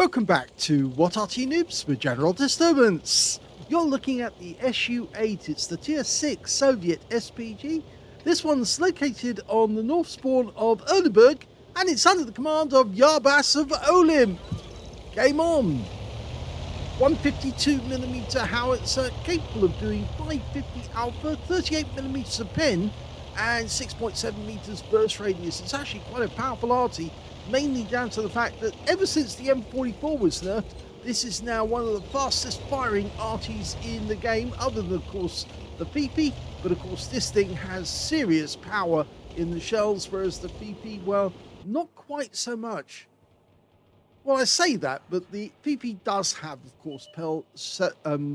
Welcome back to What Arty Noobs with General Disturbance. You're looking at the SU-8. It's the Tier 6 Soviet SPG. This one's located on the north spawn of Erlenberg, and it's under the command of Yarbas of OLIMP. Game on. 152mm howitzer capable of doing 550 alpha, 38mm of pen, and 6.7 meters burst radius. It's actually quite a powerful Arty, mainly down to the fact that ever since the M44 was nerfed, this is now one of the fastest firing Artys in the game, other than, of course, the PP. But of course, this thing has serious power in the shells, whereas the PP, well, not quite so much. Well, I say that, but the PP does have, of course,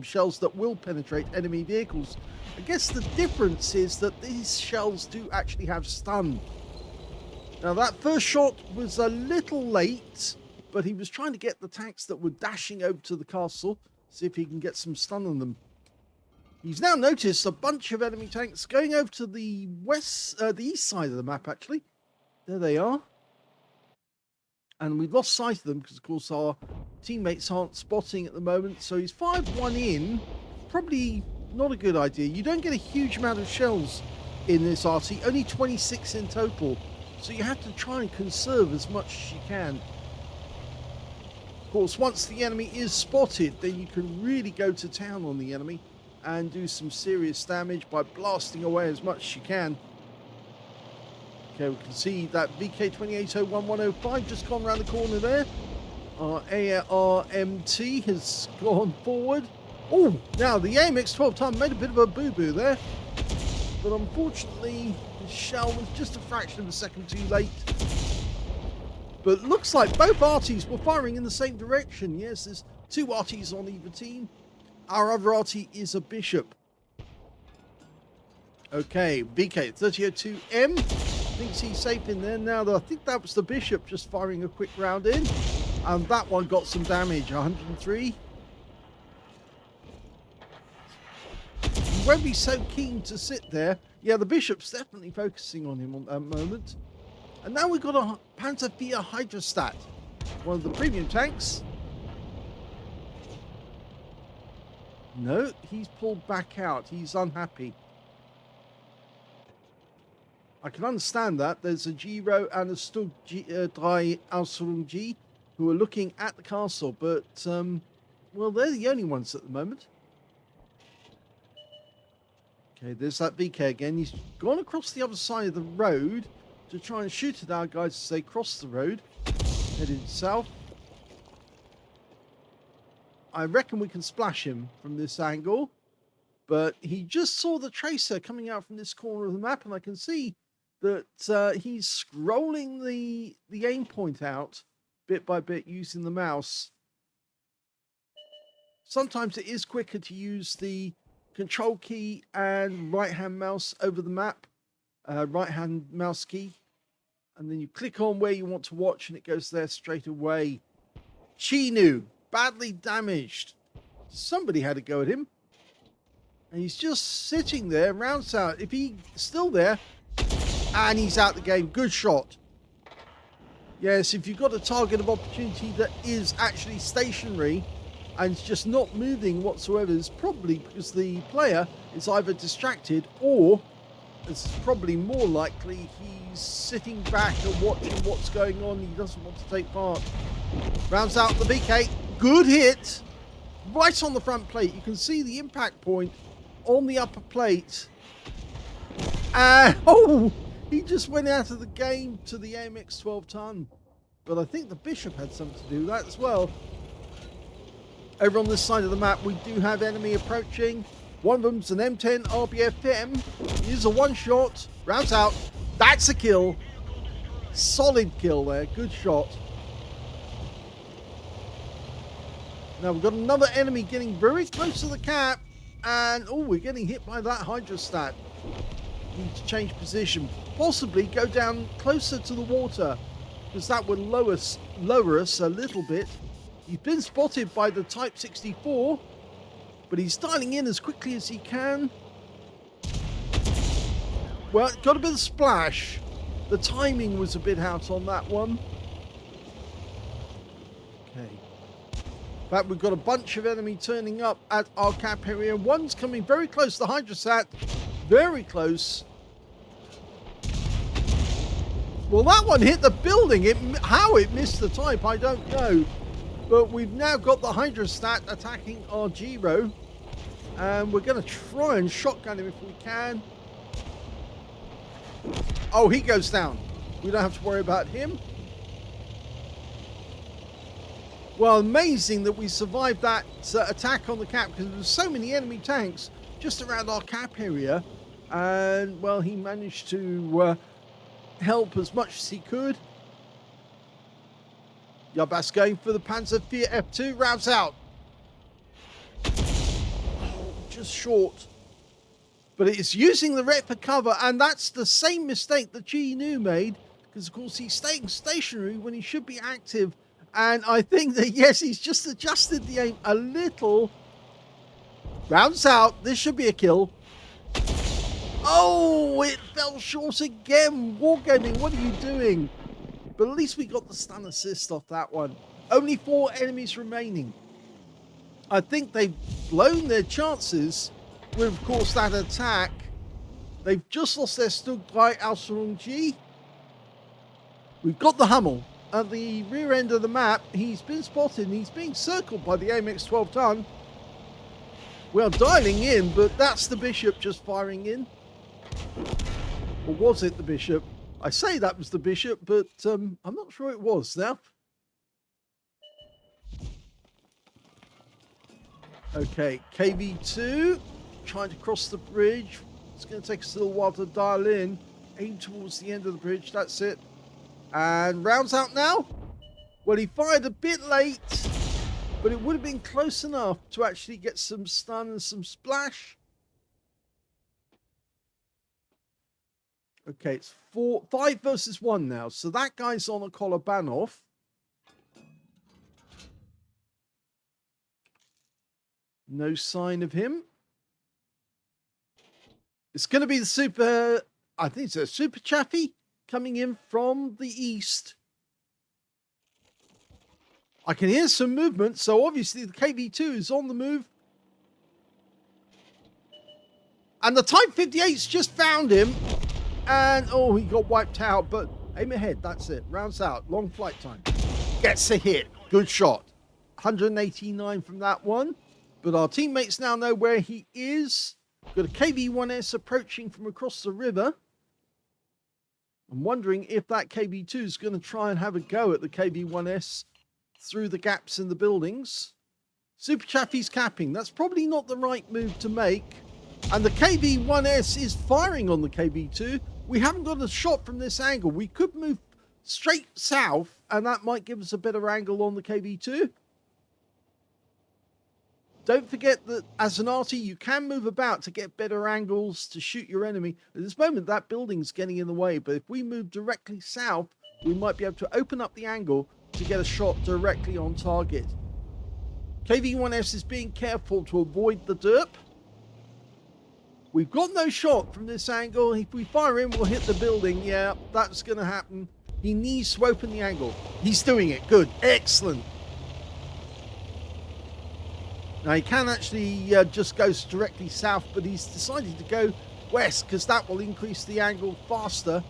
shells that will penetrate enemy vehicles. I guess the difference is that these shells do actually have stun. Now, that first shot was a little late, but he was trying to get the tanks that were dashing over to the castle, see if he can get some stun on them. He's now noticed a bunch of enemy tanks going over to the the east side of the map, actually. There they are. And we've lost sight of them because, of course, our teammates aren't spotting at the moment. So he's fired one in. Probably not a good idea. You don't get a huge amount of shells in this Arty, only 26 in total. So you have to try and conserve as much as you can. Of course, once the enemy is spotted, then you can really go to town on the enemy and do some serious damage by blasting away as much as you can. Okay, we can see that VK2801-105 just gone around the corner there. Our ARMT has gone forward. Oh, now the AMX 12 ton made a bit of a boo-boo there. But unfortunately, the shell was just a fraction of a second too late. But looks like both Artys were firing in the same direction. Yes, there's two Artys on either team. Our other Arty is a Bishop. Okay, VK3002M thinks he's safe in there. Now, I think that was the Bishop just firing a quick round in. And that one got some damage, 103. You won't be so keen to sit there. Yeah, the Bishop's definitely focusing on him on that moment. And now we've got a Panzer IV Hydrostat, one of the premium tanks. No, he's pulled back out. He's unhappy. I can understand that. There's a Giro and a Stug 3 Ausrung G who are looking at the castle, but, well, they're the only ones at the moment. Okay, there's that VK again. He's gone across the other side of the road to try and shoot at our guys as they cross the road, heading south. I reckon we can splash him from this angle, but he just saw the tracer coming out from this corner of the map, and I can see that he's scrolling the aim point out bit by bit using the mouse. Sometimes it is quicker to use the control key and right-hand mouse over the map, right-hand mouse key, and then you click on where you want to watch and it goes there straight away. Chinu, badly damaged. Somebody had a go at him. And he's just sitting there, rounds out. If he's still there, and he's out the game. Good shot. Yes, if you've got a target of opportunity that is actually stationary and it's just not moving whatsoever, it's probably because the player is either distracted or, it's probably more likely, he's sitting back and watching what's going on. He doesn't want to take part. Rounds out the VK. Good hit. Right on the front plate. You can see the impact point on the upper plate. Oh, he just went out of the game to the AMX 12 ton. But I think the Bishop had something to do with that as well. Over on this side of the map, we do have enemy approaching. One of them's an M10 RBFM. Here's a one-shot. Rounds out. That's a kill. Solid kill there. Good shot. Now we've got another enemy getting very close to the cap. And, oh, we're getting hit by that hydrostat. Need to change position. Possibly go down closer to the water, because that would lower us a little bit. He's been spotted by the Type 64, but he's dialing in as quickly as he can. Well, got a bit of splash. The timing was a bit out on that one. Okay. In fact, we've got a bunch of enemy turning up at our cap area. One's coming very close to the Hydrosat. Very close. Well, that one hit the building. How it missed the type, I don't know. But we've now got the Hydrostat attacking our Giro. And we're going to try and shotgun him if we can. Oh, he goes down. We don't have to worry about him. Well, amazing that we survived that attack on the cap, because there were so many enemy tanks just around our cap area. And, well, he managed to help as much as he could. Yarbas going for the Panzer IV F2. Rounds out. Oh, just short. But it is using the ret for cover, and that's the same mistake that GNU made, because, of course, he's staying stationary when he should be active. And I think that, yes, he's just adjusted the aim a little. Rounds out. This should be a kill. Oh, it fell short again. Wargaming, what are you doing? But at least we got the stun assist off that one. Only 4 enemies remaining. I think they've blown their chances with, of course, that attack. They've just lost their Stugbrei Ausrung. We've got the Hummel at the rear end of the map. He's been spotted and he's being circled by the AMX 12 ton. We're dialing in, but that's the Bishop just firing in. Or was it the Bishop? I say that was the Bishop, but I'm not sure it was now. Okay, KV2 trying to cross the bridge. It's going to take us a little while to dial in. Aim towards the end of the bridge. That's it. And rounds out now. Well, he fired a bit late, but it would have been close enough to actually get some stun and some splash. Okay, it's 5 versus 1 now. So that guy's on a Kolobanov. No sign of him. It's going to be the super, I think it's a Super Chaffee coming in from the east. I can hear some movement, so obviously the KV2 is on the move. And the Type 58's just found him. And, oh, he got wiped out, but aim ahead, that's it. Rounds out, long flight time. Gets a hit, good shot. 189 from that one. But our teammates now know where he is. Got a KV-1S approaching from across the river. I'm wondering if that KV-2 is going to try and have a go at the KV-1S through the gaps in the buildings. Super Chaffee's capping. That's probably not the right move to make. And the KV-1S is firing on the KV-2. We haven't got a shot from this angle. We could move straight south, and that might give us a better angle on the KV-2. Don't forget that as an Arty, you can move about to get better angles to shoot your enemy. At this moment, that building's getting in the way, but if we move directly south, we might be able to open up the angle to get a shot directly on target. KV-1S is being careful to avoid the derp. We've got no shot from this angle. If we fire in, we'll hit the building. Yeah, that's going to happen. He needs to open the angle. He's doing it. Good. Excellent. Now, he can actually just go directly south, but he's decided to go west because that will increase the angle faster.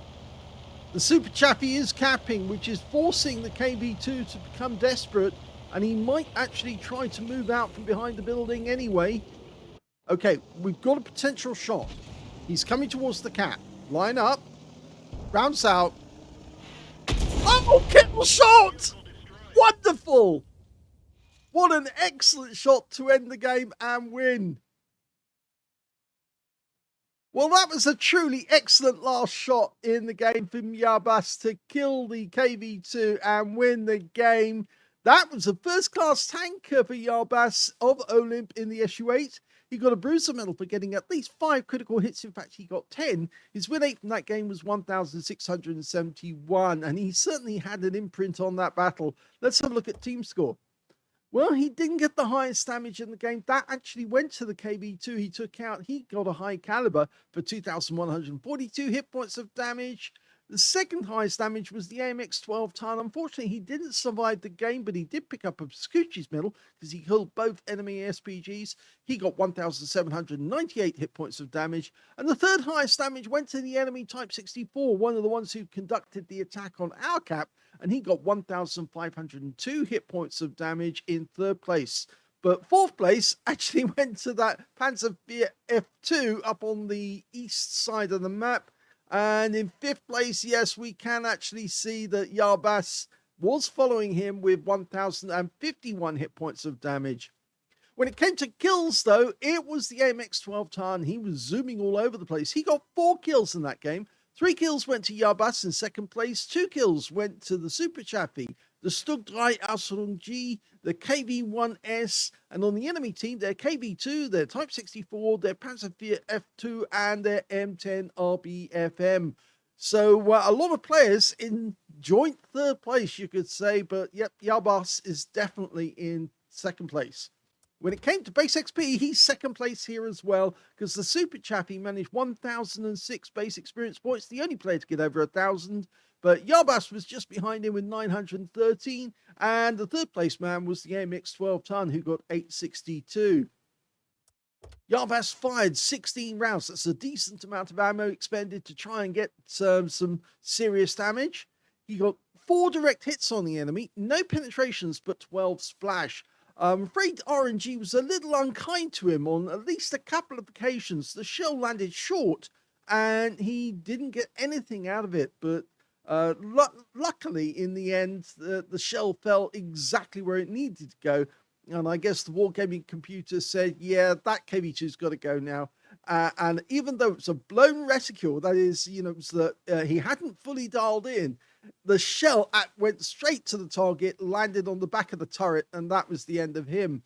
The Super Chaffee is capping, which is forcing the KV-2 to become desperate, and he might actually try to move out from behind the building anyway. Okay, we've got a potential shot. He's coming towards the cap. Line up. Rounds out. Oh, kill shot! Wonderful! What an excellent shot to end the game and win. Well, that was a truly excellent last shot in the game from Yarbas to kill the KV-2 and win the game. That was a first-class tanker for Yarbas of OLIMP in the SU-8. He got a bruiser medal for getting at least 5 critical hits. In fact, he got 10. His win rate from that game was 1,671, and he certainly had an imprint on that battle. Let's have a look at team score. Well, he didn't get the highest damage in the game. That actually went to the KV-2 he took out. He got a high caliber for 2,142 hit points of damage. The second highest damage was the AMX-12 Tan. Unfortunately, he didn't survive the game, but he did pick up a Scucci's medal because he killed both enemy SPGs. He got 1,798 hit points of damage. And the third highest damage went to the enemy Type 64, one of the ones who conducted the attack on our cap, and he got 1,502 hit points of damage in third place. But fourth place actually went to that Panzer F2 up on the east side of the map. And in fifth place, yes, we can actually see that Yarbas was following him with 1,051 hit points of damage. When it came to kills, though, it was the AMX-12 Tan. He was zooming all over the place. He got 4 kills in that game. 3 kills went to Yarbas in second place. 2 kills went to the Super Chaffee, the Stug 3 Aslains, the KV-1S, and on the enemy team, their KV-2, their Type 64, their Panzer F2, and their M10 RBFM. So a lot of players in joint third place, you could say, but yep, Yarbas is definitely in second place. When it came to base XP, he's second place here as well, because the Super Chappie managed 1,006 base experience points, the only player to get over 1,000. But Yarbas was just behind him with 913, and the third place man was the AMX-12 Tan, who got 862. Yarbas fired 16 rounds. That's a decent amount of ammo expended to try and get some serious damage. He got 4 direct hits on the enemy, no penetrations, but 12 splash. I'm afraid RNG was a little unkind to him on at least a couple of occasions. The shell landed short, and he didn't get anything out of it, but luckily, in the end, the shell fell exactly where it needed to go. And I guess the wargaming computer said, yeah, that KV-2's got to go now. And even though it's a blown reticule, that is, it was that he hadn't fully dialed in, the shell went straight to the target, landed on the back of the turret, and that was the end of him.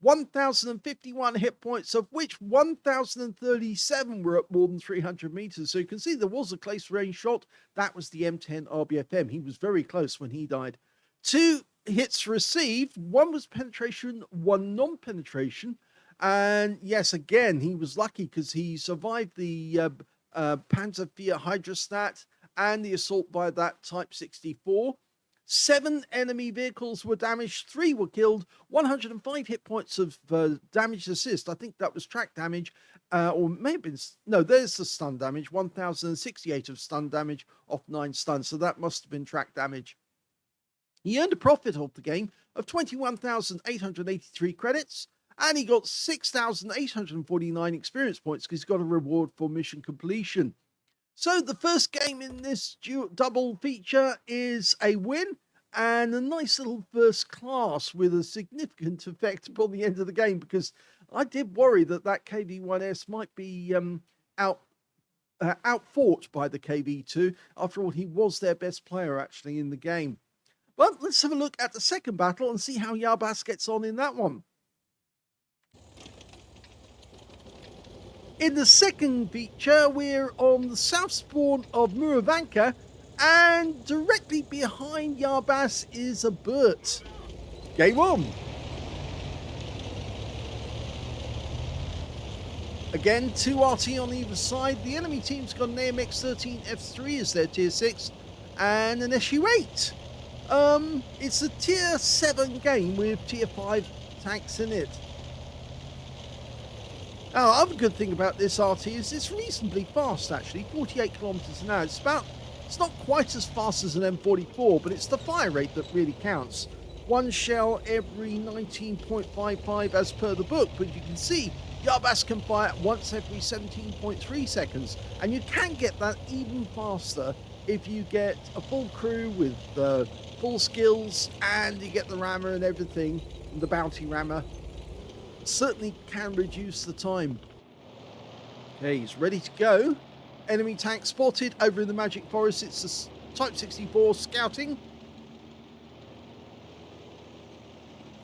1,051 hit points, of which 1,037 were at more than 300 meters. So you can see there was a close range shot. That was the M10 RBFM. He was very close when he died. 2 hits received. 1 was penetration, 1 non-penetration. And yes, again, he was lucky because he survived the Panzer IV Hydrostat and the assault by that Type 64. 7 enemy vehicles were damaged, 3 were killed, 105 hit points of damage assist. I think that was track damage, or maybe no, there's the stun damage, 1,068 of stun damage off 9 stuns, so that must have been track damage. He earned a profit of the game of 21,883 credits, and he got 6,849 experience points because he's got a reward for mission completion. So the first game in this double feature is a win and a nice little first class with a significant effect upon the end of the game, because I did worry that KV-1S might be outfought by the KV-2. After all, he was their best player actually in the game. But let's have a look at the second battle and see how Yarbas gets on in that one. In the second feature, we're on the south spawn of Murovanka, and directly behind Yarbas is a Burt. Game on! Again, 2 Arty on either side. The enemy team's got an AMX-13F3 as their tier 6, and an SU-8. It's a tier 7 game with tier 5 tanks in it. Now, other good thing about this Arty is it's reasonably fast, actually, 48 kilometers an hour. It's not quite as fast as an M44, but it's the fire rate that really counts. 1 shell every 19.55 as per the book, but you can see Yarbas can fire once every 17.3 seconds, and you can get that even faster if you get a full crew with full skills, and you get the rammer and everything, the bounty rammer. Certainly can reduce the time. Okay, he's ready to go. Enemy tank spotted over in the Magic Forest. It's a Type 64 scouting.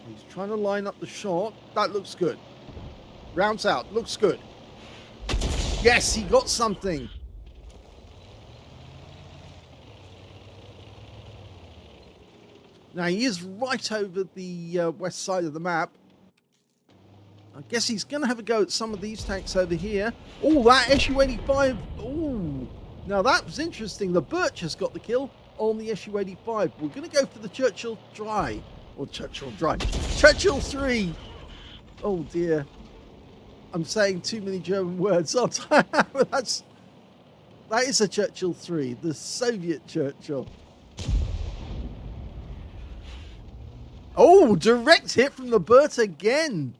He's trying to line up the shot. That looks good. Rounds out. Looks good. Yes, he got something. Now, he is right over the west side of the map. I guess he's going to have a go at some of these tanks over here. Oh, that SU-85. Oh, Now that was interesting. The Birch has got the kill on the SU-85. We're going to go for the Churchill Dry. Or Churchill Dry. Churchill 3. Oh dear. I'm saying too many German words, aren't I? That is a Churchill 3. The Soviet Churchill. Oh, direct hit from the Burt again.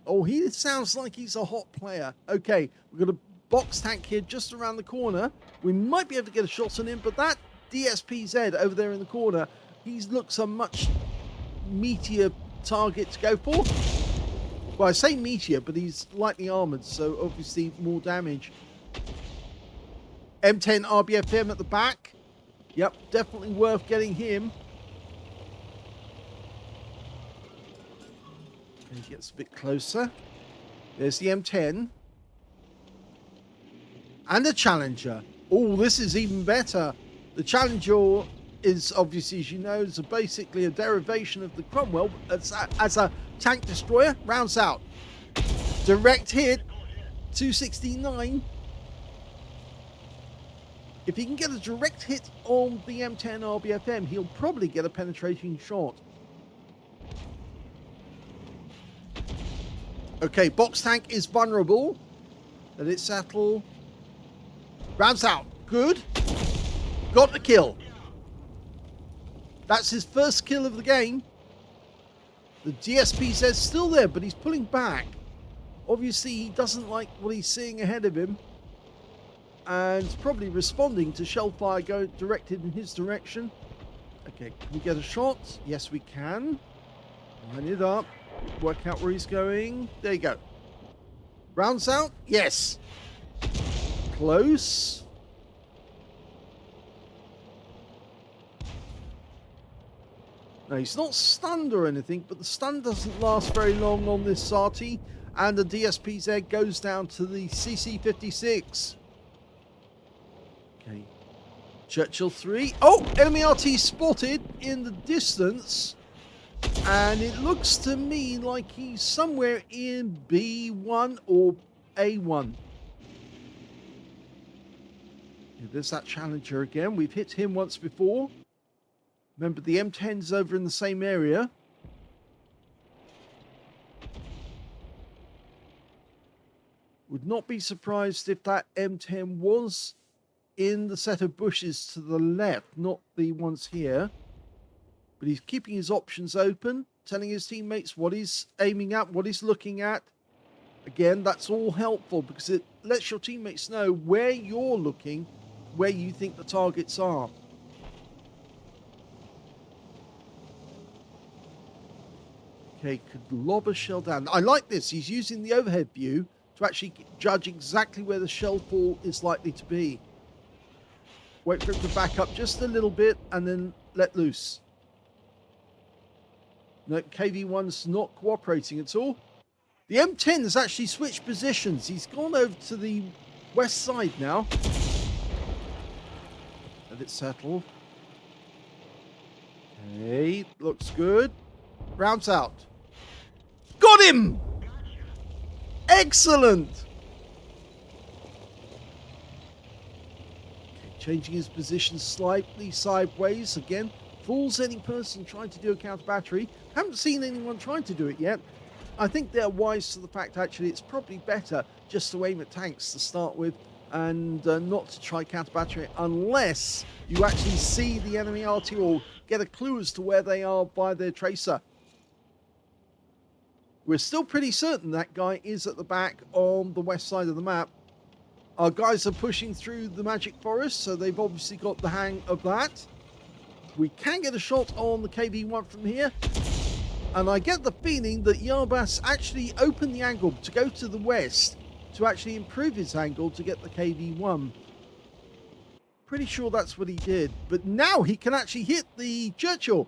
Oh, he sounds like he's a hot player. Okay, we've got a box tank here just around the corner. We might be able to get a shot on him, but that DSPZ over there in the corner, he looks a much meatier target to go for. Well, I say meatier, but he's lightly armored, so obviously more damage. M10 RBFM at the back. Yep, definitely worth getting him. He gets a bit closer. There's the M10. And the Challenger. Oh, this is even better. The Challenger is obviously, as you know, is basically a derivation of the Cromwell as a tank destroyer. Rounds out. Direct hit. 269. If he can get a direct hit on the M10 RBFM, he'll probably get a penetrating shot. Okay, box tank is vulnerable. Let it settle. Rounds out. Good. Got the kill. That's his first kill of the game. The DSPZ still there, but he's pulling back. Obviously, he doesn't like what he's seeing ahead of him. And probably responding to shell fire going directed in his direction. Okay, can we get a shot? Yes, we can. Line it up. Work out where he's going. There you go. Rounds out. Yes. Close. Now, he's not stunned or anything, but the stun doesn't last very long on this Arty. And the DSPZ goes down to the CC56. Okay. Churchill 3. Oh, enemy RT spotted in the distance. And it looks to me like he's somewhere in B1 or A1. There's that Challenger again. We've hit him once before. Remember, the M10's over in the same area. Would not be surprised if that M10 was in the set of bushes to the left, not the ones here. But he's keeping his options open, telling his teammates what he's aiming at, what he's looking at. Again, that's all helpful because it lets your teammates know where you're looking, where you think the targets are. Okay, could lob a shell down. I like this. He's using the overhead view to actually judge exactly where the shell fall is likely to be. Wait for him to back up just a little bit and then let loose. No, KV-1's not cooperating at all. The M10 has actually switched positions. He's gone over to the west side now. Let it settle. Okay, looks good. Rounds out. Got him! Excellent! Okay, changing his position slightly sideways again. Fools any person trying to do a counter battery. Haven't seen anyone trying to do it yet. I think they're wise to the fact actually it's probably better just to aim at tanks to start with and not to try counter battery unless you actually see the enemy RT or get a clue as to where they are by their tracer. We're still pretty certain that guy is at the back on the west side of the map. Our guys are pushing through the Magic Forest, so they've obviously got the hang of that. We can get a shot on the KV-1 from here. And I get the feeling that Yarbas actually opened the angle to go to the west to actually improve his angle to get the KV-1. Pretty sure that's what he did. But now he can actually hit the Churchill.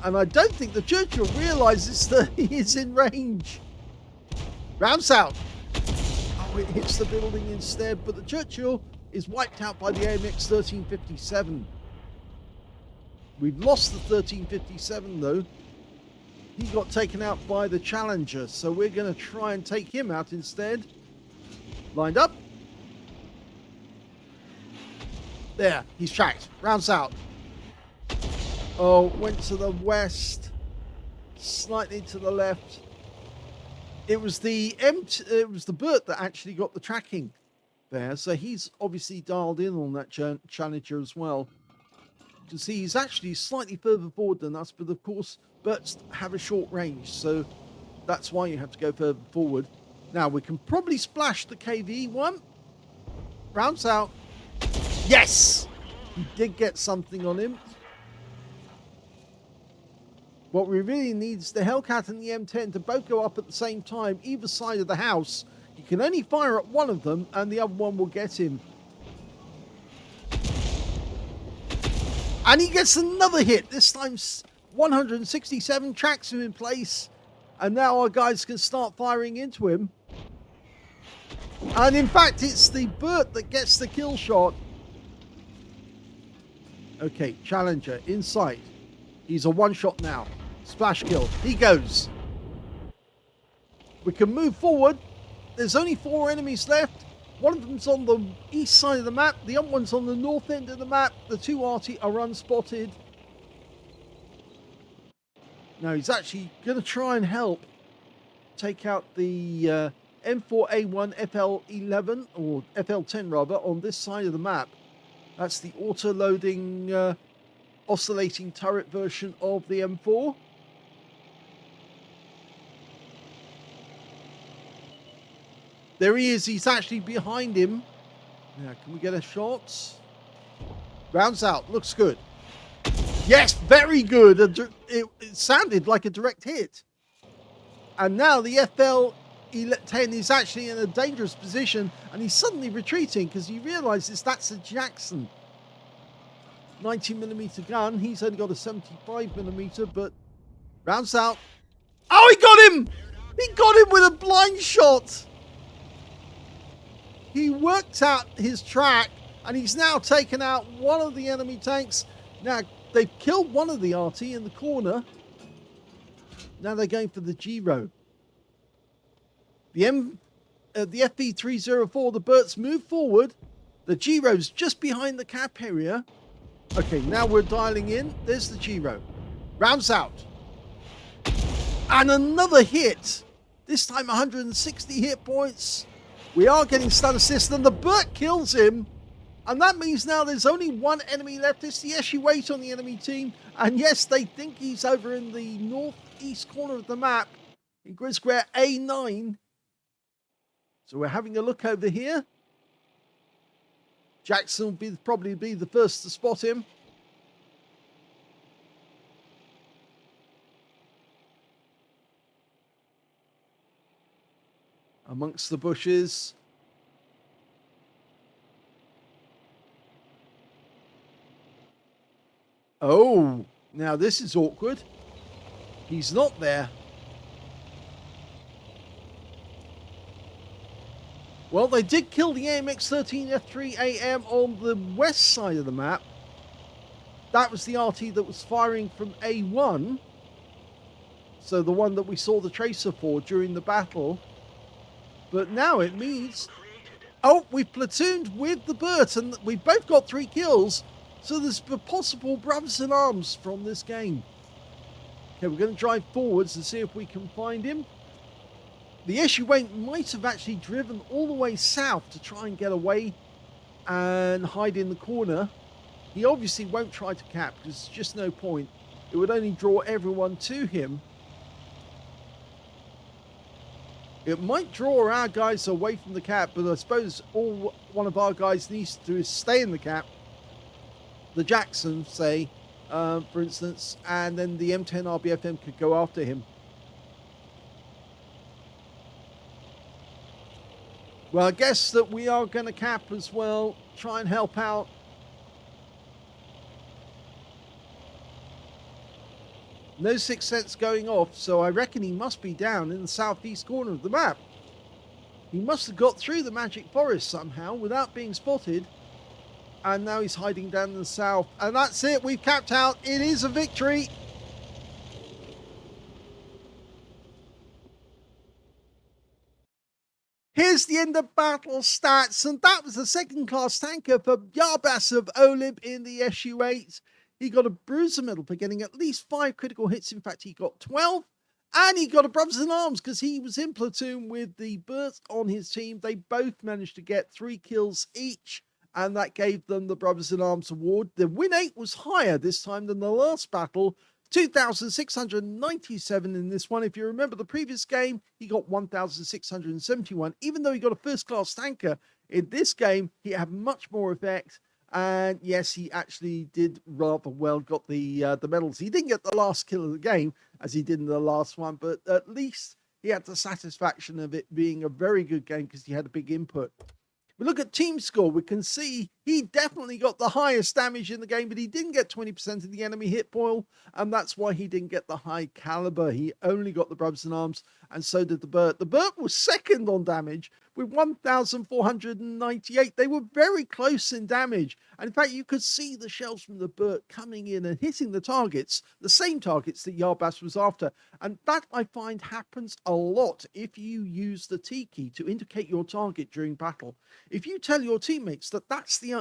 And I don't think the Churchill realizes that he is in range. Rounds out. Oh, it hits the building instead. But the Churchill is wiped out by the AMX 1357. We've lost the 1357 though. He got taken out by the Challenger, so we're going to try and take him out instead. Lined up. There, he's tracked. Rounds out. Oh, went to the west. Slightly to the left. It was the Burt that actually got the tracking there. So he's obviously dialed in on that Challenger as well. You can see he's actually slightly further forward than us, but of course, Burts have a short range. So that's why you have to go further forward. Now, we can probably splash the KV one. Rounds out. Yes! He did get something on him. What we really need is the Hellcat and the M10 to both go up at the same time, either side of the house. You can only fire at one of them, and the other one will get him. And he gets another hit. This time 167 tracks him in place. And now our guys can start firing into him. And in fact, it's the Burt that gets the kill shot. Okay, Challenger in sight. He's a one-shot now. Splash kill. He goes. We can move forward. There's only 4 enemies left. One of them's on the east side of the map. The other one's on the north end of the map. The 2 Arty are unspotted. Now he's actually going to try and help take out the M4A1 FL11 or FL10 rather on this side of the map. That's the auto-loading oscillating turret version of the M4. There he is. He's actually behind him. Now, can we get a shot? Rounds out. Looks good. Yes, very good. It sounded like a direct hit. And now the FL10 is actually in a dangerous position, and he's suddenly retreating because he realizes that's a Jackson 90mm gun. He's only got a 75mm, but rounds out. Oh, he got him! He got him with a blind shot. He worked out his track, and he's now taken out one of the enemy tanks. Now, they've killed one of the Arty in the corner. Now they're going for the Giro. The FV304, the Burts move forward. The Giro's just behind the cap area. Okay, now we're dialing in. There's the Giro. Rounds out. And another hit. This time 160 hit points. We are getting stun assist, and the Burt kills him. And that means now there's only one enemy left. It's the SU-8 on the enemy team. And yes, they think he's over in the northeast corner of the map in grid square A9. So we're having a look over here. Jackson will probably be the first to spot him. Amongst the bushes. Oh, now this is awkward. He's not there. Well, they did kill the AMX-13 F3AM on the west side of the map. That was the Arty that was firing from A1. So the one that we saw the tracer for during the battle. But now it means... Oh, we've platooned with the Burt, and we've both got 3 kills. So there's possible brothers in arms from this game. Okay, we're going to drive forwards and see if we can find him. The SU-8 might have actually driven all the way south to try and get away and hide in the corner. He obviously won't try to cap because there's just no point. It would only draw everyone to him. It might draw our guys away from the cap, but I suppose all one of our guys needs to do is stay in the cap. The Jackson, say, for instance, and then the M10 RBFM could go after him. Well, I guess that we are going to cap as well, try and help out. No Sixth Sense going off, so I reckon he must be down in the southeast corner of the map. He must have got through the magic forest somehow without being spotted. And now he's hiding down in the south. And that's it, we've capped out. It is a victory. Here's the end of battle stats, and that was the second-class tanker for Yarbas of OLIMP in the SU-8. He got a bruiser medal for getting at least 5 critical hits. In fact, he got 12. And he got a Brothers in Arms because he was in platoon with the Burt on his team. They both managed to get 3 kills each, and that gave them the Brothers in Arms award. The win rate was higher this time than the last battle, 2,697 in this one. If you remember the previous game, he got 1,671. Even though he got a first-class tanker, in this game, he had much more effect. And yes, he actually did rather well, got the medals. He didn't get the last kill of the game, as he did in the last one, but at least he had the satisfaction of it being a very good game because he had a big input. We look at team score, we can see he definitely got the highest damage in the game, but he didn't get 20% of the enemy hit point, and that's why he didn't get the high caliber. He only got the Brothers in Arms, and so did the Burt. The Burt was second on damage with 1,498. They were very close in damage, and in fact, you could see the shells from the Burt coming in and hitting the targets, the same targets that Yarbas was after, and that I find happens a lot if you use the T key to indicate your target during battle. If you tell your teammates that that's the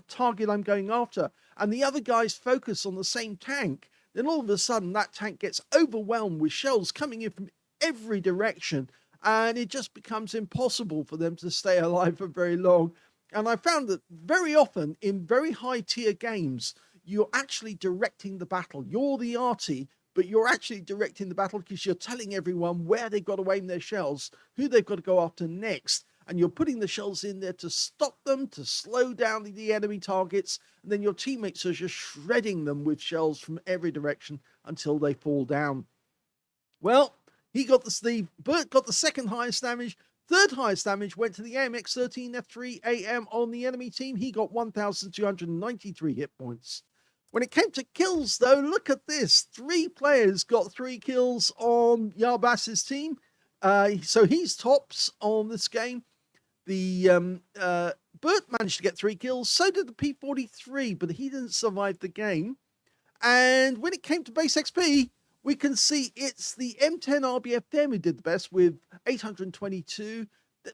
target I'm going after, and the other guys focus on the same tank, then all of a sudden that tank gets overwhelmed with shells coming in from every direction, and it just becomes impossible for them to stay alive for very long. And I found that very often in very high tier games, you're actually directing the battle. You're the Arty, but you're actually directing the battle because you're telling everyone where they've got to aim their shells, who they've got to go after next. And you're putting the shells in there to stop them, to slow down the enemy targets, and then your teammates are just shredding them with shells from every direction until they fall down. Well, the Burt got the second highest damage. Third highest damage went to the AMX-13F3AM on the enemy team. He got 1,293 hit points. When it came to kills, though, look at this. 3 players got 3 kills on Yarbas's team. So he's tops on this game. The Burt managed to get 3 kills. So did the P43, but he didn't survive the game. And when it came to base XP, we can see it's the M10 RBFM who did the best with 822,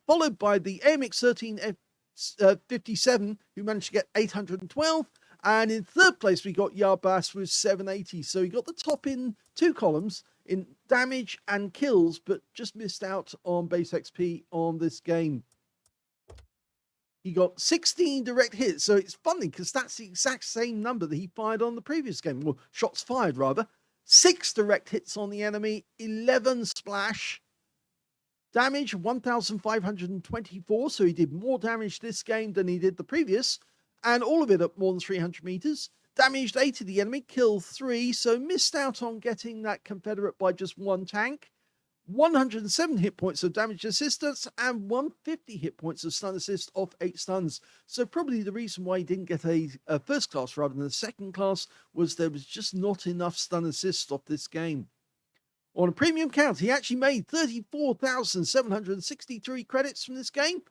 followed by the AMX-13F57 who managed to get 812. And in third place, we got Yarbas with 780. So he got the top in 2 columns in damage and kills, but just missed out on base XP on this game. He got 16 direct hits. So it's funny because that's the exact same number that he fired on the previous game. Well, shots fired rather. 6 direct hits on the enemy, 11 splash. Damage 1,524. So he did more damage this game than he did the previous. And all of it at more than 300 meters. Damaged 8 of the enemy, killed 3, so missed out on getting that Confederate by just 1 tank. 107 hit points of damage assistance and 150 hit points of stun assist off 8 stuns. So probably the reason why he didn't get a first class rather than a second class was there was just not enough stun assist off this game. On a premium count, he actually made 34,763 credits from this game.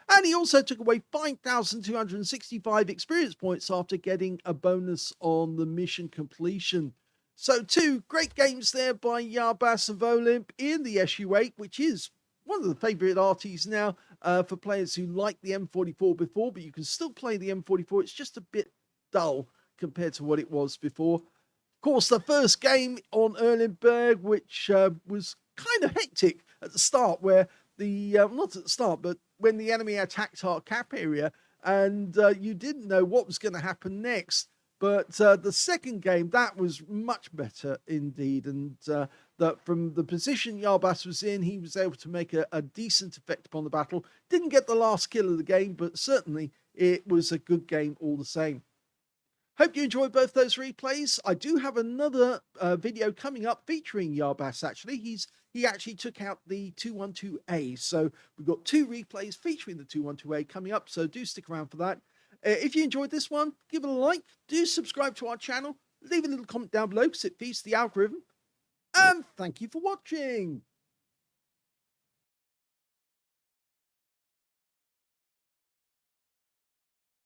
And he also took away 5,265 experience points after getting a bonus on the mission completion. So 2 great games there by Yarbas of OLIMP in the SU-8, which is one of the favourite Arties now for players who like the M44 before, but you can still play the M44. It's just a bit dull compared to what it was before. Of course, the first game on Erlenberg, which was kind of hectic at the start, where not at the start, but when the enemy attacked our cap area, and you didn't know what was going to happen next. But the second game, that was much better indeed. And that from the position Yarbas was in, he was able to make a decent effect upon the battle. Didn't get the last kill of the game, but certainly it was a good game all the same. Hope you enjoyed both those replays. I do have another video coming up featuring Yarbas, actually. He actually took out the 212A. So we've got 2 replays featuring the 212A coming up, so do stick around for that. If you enjoyed this one, give it a like. Do subscribe to our channel. Leave a little comment down below because it feeds the algorithm. And thank you for watching.